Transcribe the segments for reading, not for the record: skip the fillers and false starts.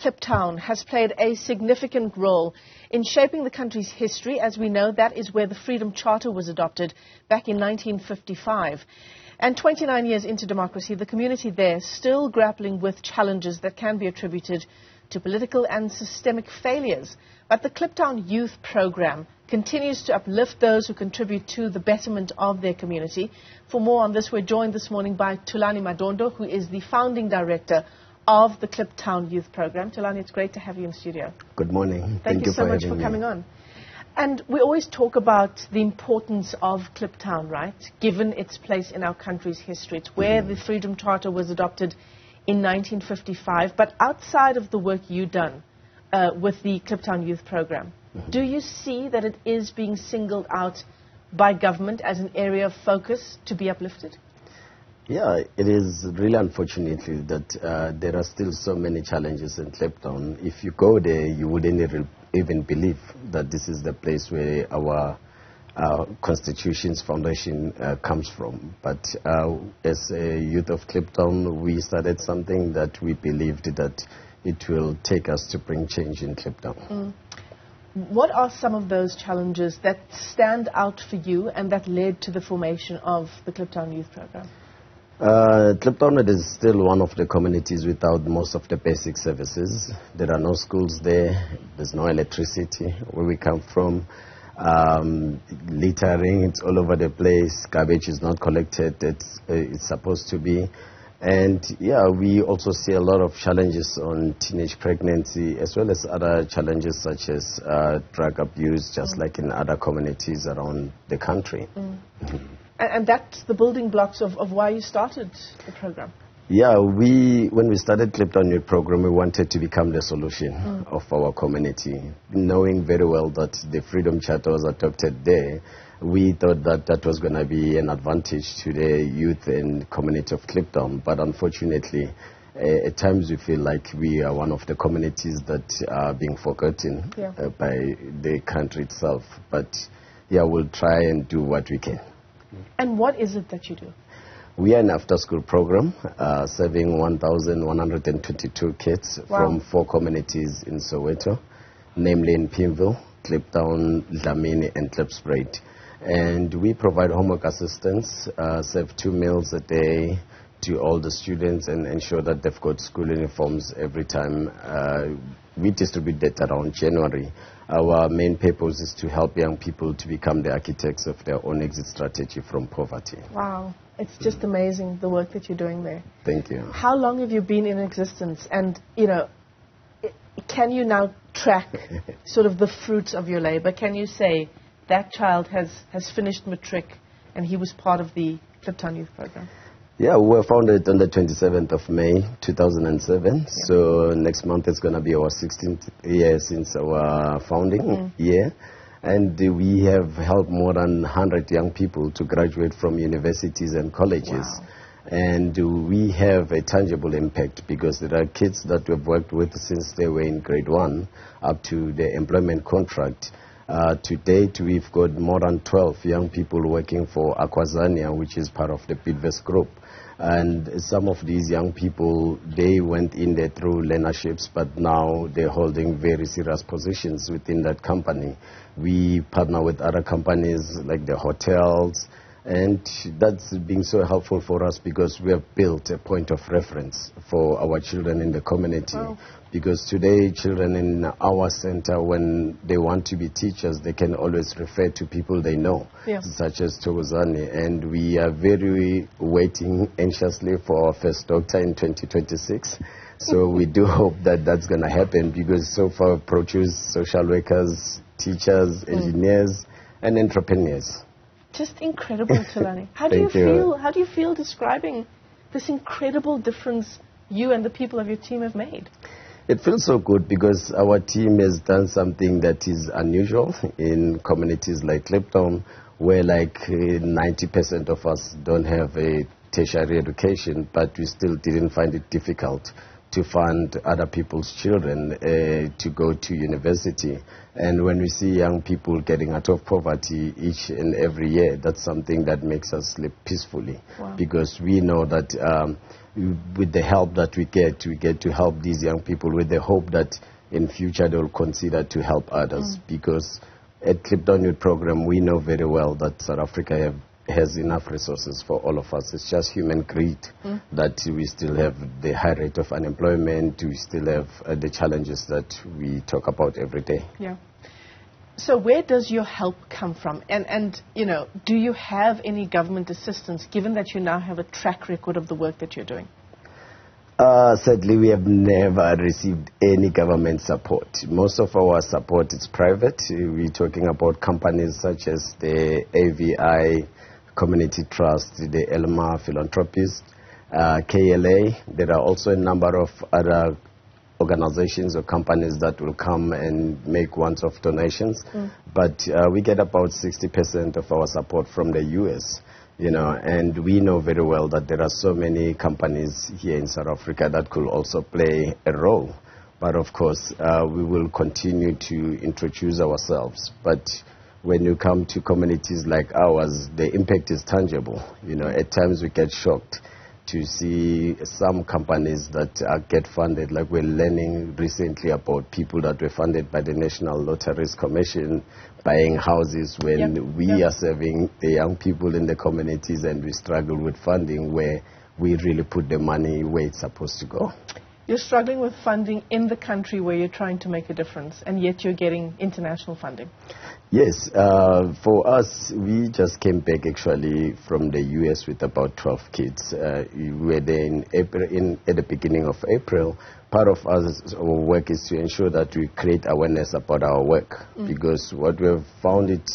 Kliptown has played a significant role in shaping the country's history. As we know, that is where the Freedom Charter was adopted back in 1955. And 29 years into democracy, the community there is still grappling with challenges that can be attributed to political and systemic failures. But the Kliptown Youth Program continues to uplift those who contribute to the betterment of their community. For more on this, we're joined this morning by Thulani Madondo, who is the founding director of the Kliptown Youth Program. Thulani, it's great to have you in the studio. Good morning. Thank you so much for coming on. And we always talk about the importance of Kliptown, right? Given its place in our country's history. It's where the Freedom Charter was adopted in 1955. But outside of the work you've done with the Kliptown Youth Program, do you see that it is being singled out by government as an area of focus to be uplifted? Yeah, it is really unfortunately that there are still so many challenges in Kliptown. If you go there, you wouldn't even believe that this is the place where our Constitution's foundation comes from. But as a youth of Kliptown, we started something that we believed that it will take us to bring change in Kliptown. What are some of those challenges that stand out for you and that led to the formation of the Kliptown Youth Program? Kliptown is still one of the communities without most of the basic services. There are no schools there. There's no electricity where we come from. Littering, it's all over the place. Garbage is not collected. It's supposed to be. And yeah, we also see a lot of challenges on teenage pregnancy, as well as other challenges such as drug abuse, just like in other communities around the country. And that's the building blocks of why you started the program. Yeah, when we started Kliptown Youth Program, we wanted to become the solution of our community. Knowing very well that the Freedom Charter was adopted there, we thought that that was going to be an advantage to the youth and community of Kliptown. But unfortunately, at times we feel like we are one of the communities that are being forgotten by the country itself. But yeah, we'll try and do what we can. And what is it that you do? We are an after-school program serving 1,122 kids from 4 communities in Soweto, namely in Pimville, Kliptown, Dlamini, and Klipspruit. And we provide homework assistance, serve 2 meals a day to all the students and ensure that they've got school uniforms every time. We distribute that around January. Our main purpose is to help young people to become the architects of their own exit strategy from poverty. Wow, it's just amazing the work that you're doing there. Thank you. How long have you been in existence? And, you know, can you now track sort of the fruits of your labor? Can you say that child has finished matric and he was part of the Kliptown Youth Program? Yeah, we were founded on the 27th of May, 2007. So next month it's going to be our 16th year since our founding year. And we have helped more than 100 young people to graduate from universities and colleges. Wow. And we have a tangible impact because there are kids that we've worked with since they were in grade 1 up to the employment contract. To date, we've got more than 12 young people working for Aquazania, which is part of the Bidvest Group. And some of these young people, they went in there through learnerships, but now they're holding very serious positions within that company. We partner with other companies like the hotels, and that's been so helpful for us because we have built a point of reference for our children in the community. Wow. Because today, children in our center, when they want to be teachers, they can always refer to people they know, such as Thokozani. And we are very waiting anxiously for our first doctor in 2026. So we do hope that that's going to happen because so far we produce social workers, teachers, engineers, and entrepreneurs. Just incredible, Thulani. How do you feel describing this incredible difference you and the people of your team have made? It feels so good because our team has done something that is unusual in communities like Kliptown, where like 90% of us don't have a tertiary education, but we still didn't find it difficult to fund other people's children to go to university. And when we see young people getting out of poverty each and every year, that's something that makes us sleep peacefully. Wow. Because we know that with the help that we get to help these young people with the hope that in future they will consider to help others. Because at Kliptown Youth Program, we know very well that South Africa has enough resources for all of us. It's just human greed that we still have the high rate of unemployment, we still have the challenges that we talk about every day. Yeah. So where does your help come from? And you know, do you have any government assistance, given that you now have a track record of the work that you're doing? Sadly, we have never received any government support. Most of our support is private. We're talking about companies such as the AVI, Community Trust, the Elma Philanthropist, KLA. There are also a number of other organizations or companies that will come and make once-off donations. But we get about 60% of our support from the US. You know, and we know very well that there are so many companies here in South Africa that could also play a role. But of course, we will continue to introduce ourselves. But when you come to communities like ours, the impact is tangible. You know, at times we get shocked to see some companies that get funded, like we're learning recently about people that were funded by the National Lotteries Commission buying houses when we are serving the young people in the communities, and we struggle with funding where we really put the money where it's supposed to go. You're struggling with funding in the country where you're trying to make a difference, and yet you're getting international funding. Yes, for us, we just came back actually from the US with about 12 kids. We were there in April, at the beginning of April. Part of our work is to ensure that we create awareness about our work, because what we have found it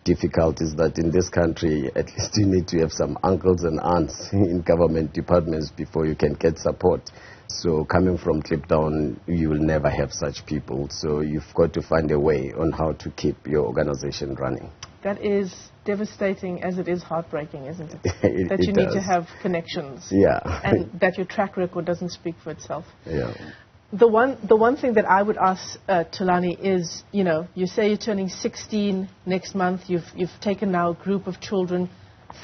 difficult is that in this country, at least you need to have some uncles and aunts in government departments before you can get support. So coming from Kliptown, you will never have such people. So you've got to find a way on how to keep your organization running. That is devastating as it is heartbreaking, isn't it? That you it need does. to have connections. Yeah. And that your track record doesn't speak for itself. Yeah. The one thing that I would ask Thulani is, you know, you say you're turning 16 next month. You've taken now a group of children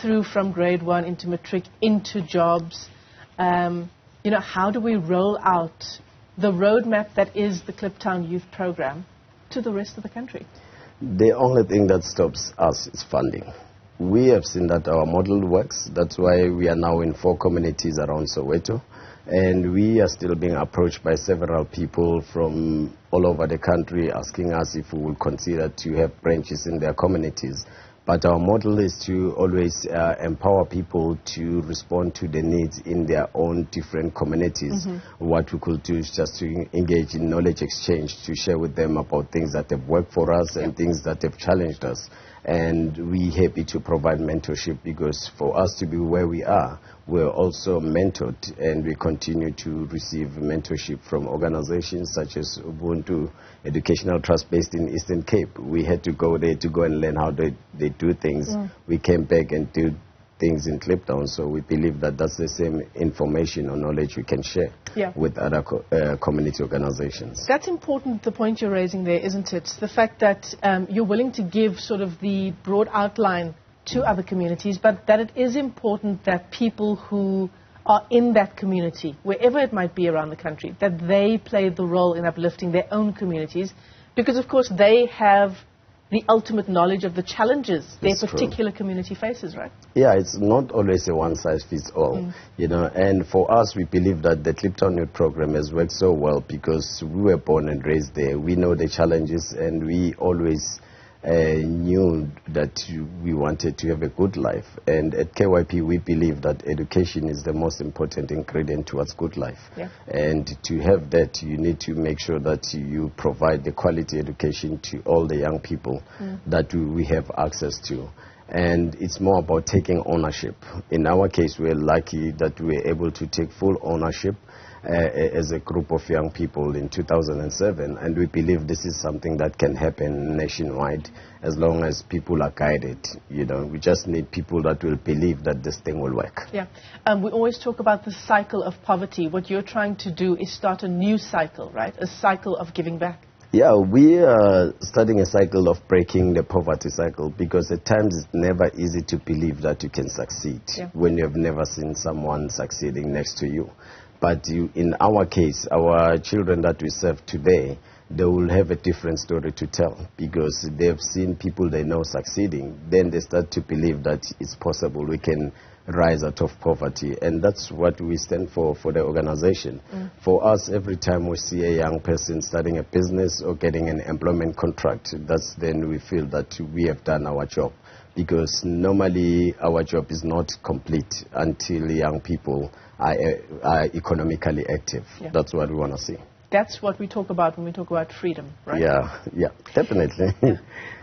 through from grade 1 into matric, into jobs. You know, how do we roll out the roadmap that is the Kliptown Youth Program to the rest of the country? The only thing that stops us is funding. We have seen that our model works. That's why we are now in 4 communities around Soweto. And we are still being approached by several people from all over the country asking us if we will consider to have branches in their communities. But our model is to always empower people to respond to the needs in their own different communities. What we could do is just to engage in knowledge exchange, to share with them about things that have worked for us and things that have challenged us. And we're happy to provide mentorship, because for us to be where we are, we're also mentored, and we continue to receive mentorship from organizations such as Ubuntu Educational Trust based in Eastern Cape. We had to go there to go and learn how they do things. We came back and did things in Kliptown, so we believe that that's the same information or knowledge we can share with other community organizations. That's important, the point you're raising there, isn't it? The fact that you're willing to give sort of the broad outline to other communities, but that it is important that people who are in that community, wherever it might be around the country, that they play the role in uplifting their own communities, because of course they have the ultimate knowledge of the challenges their particular community faces, right? Yeah, it's not always a one-size-fits-all, you know, and for us, we believe that the Kliptown Youth Program has worked so well because we were born and raised there. We know the challenges, and we always knew that we wanted to have a good life. And at KYP, we believe that education is the most important ingredient towards good life. And to have that, you need to make sure that you provide the quality education to all the young people that we have access to. And it's more about taking ownership. In our case, we're lucky that we're able to take full ownership. as a group of young people in 2007, and we believe this is something that can happen nationwide as long as people are guided. We just need people that will believe that this thing will work. Yeah. We always talk about the cycle of poverty. What you're trying to do is start a new cycle, right? A cycle of giving back. Yeah, we are starting a cycle of breaking the poverty cycle, because at times it's never easy to believe that you can succeed when you have never seen someone succeeding next to you. But in our case, our children that we serve today, they will have a different story to tell, because they've seen people they know succeeding. Then they start to believe that it's possible, we can rise out of poverty. And that's what we stand for the organization. For us, every time we see a young person starting a business or getting an employment contract, that's then we feel that we have done our job. Because normally our job is not complete until young people are economically active. Yeah. That's what we want to see. That's what we talk about when we talk about freedom, right? Yeah, definitely.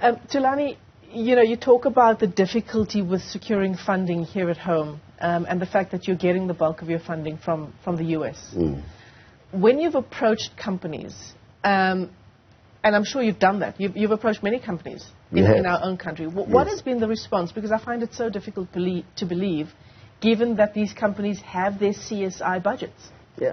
Thulani, you talk about the difficulty with securing funding here at home, and the fact that you're getting the bulk of your funding from the US. When you've approached companies, and I'm sure you've done that, you've approached many companies in our own country. What has been the response? Because I find it so difficult to believe, given that these companies have their CSI budgets. Yeah.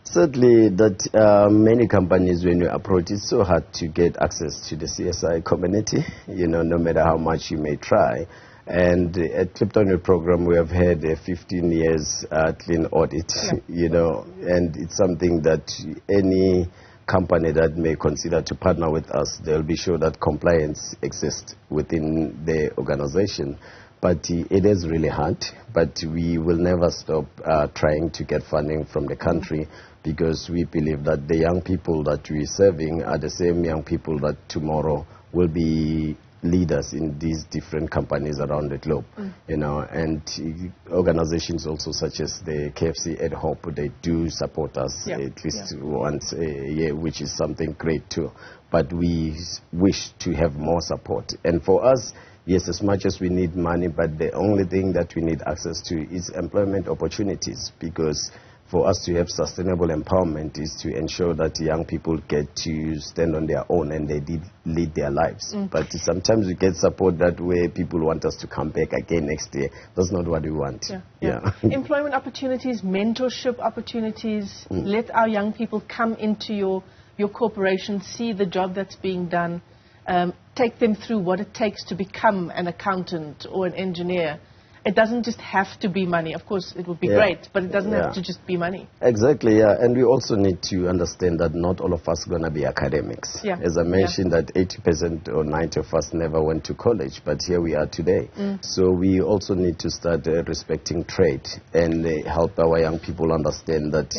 Certainly that many companies, when you approach, it's so hard to get access to the CSI community, no matter how much you may try. And at Kliptown Youth Program, we have had a 15 years clean audit, and it's something that any company that may consider to partner with us, they'll be sure that compliance exists within the organization. But it is really hard, but we will never stop trying to get funding from the country, because we believe that the young people that we're serving are the same young people that tomorrow will be leaders in these different companies around the globe, and organizations also such as the KFC Ad Hoc, they do support us at least once a year, which is something great too. But we wish to have more support. And for us, yes, as much as we need money, but the only thing that we need access to is employment opportunities, because for us to have sustainable empowerment is to ensure that young people get to stand on their own and they lead their lives. But sometimes we get support that way, people want us to come back again next year. That's not what we want. Employment opportunities, mentorship opportunities, let our young people come into your corporation, see the job that's being done, take them through what it takes to become an accountant or an engineer. It doesn't just have to be money. Of course, it would be great, but it doesn't have to just be money. Exactly, and we also need to understand that not all of us are going to be academics. As I mentioned, that 80% or 90% of us never went to college, but here we are today. So we also need to start respecting trade and help our young people understand that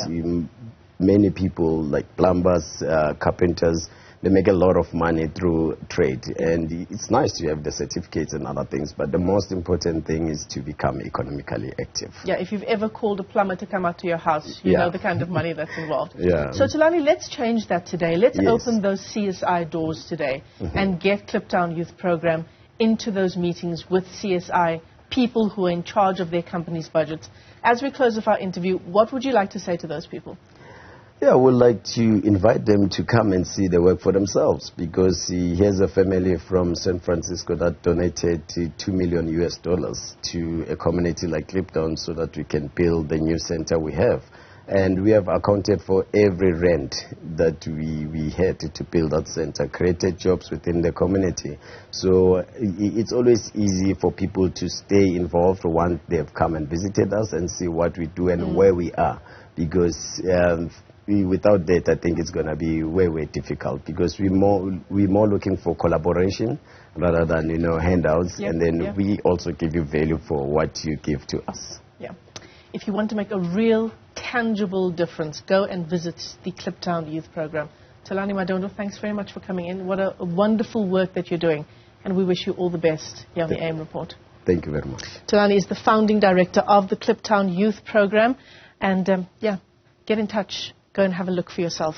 many people like plumbers, carpenters, they make a lot of money through trade, and it's nice to have the certificates and other things, but the most important thing is to become economically active. If you've ever called a plumber to come out to your house, you know the kind of money that's involved. So Thulani, let's change that today. Let's open those CSI doors today and get Kliptown Youth Program into those meetings with CSI people who are in charge of their company's budgets. As we close off our interview, what would you like to say to those people? Yeah, I would like to invite them to come and see the work for themselves, because here's a family from San Francisco that donated $2 million to a community like Kliptown so that we can build the new center we have. And we have accounted for every rent that we had to build that center, created jobs within the community. So it's always easy for people to stay involved once they've come and visited us and see what we do and where we are, because without that, I think it's going to be way difficult, because we're more looking for collaboration rather than handouts, and then we also give you value for what you give to us. If you want to make a real, tangible difference, go and visit the Kliptown Youth Program. Thulani Madondo, thanks very much for coming in. What a wonderful work that you're doing, and we wish you all the best here on the AIM Report. Thank you very much. Thulani is the founding director of the Kliptown Youth Program, and get in touch. Go and have a look for yourself.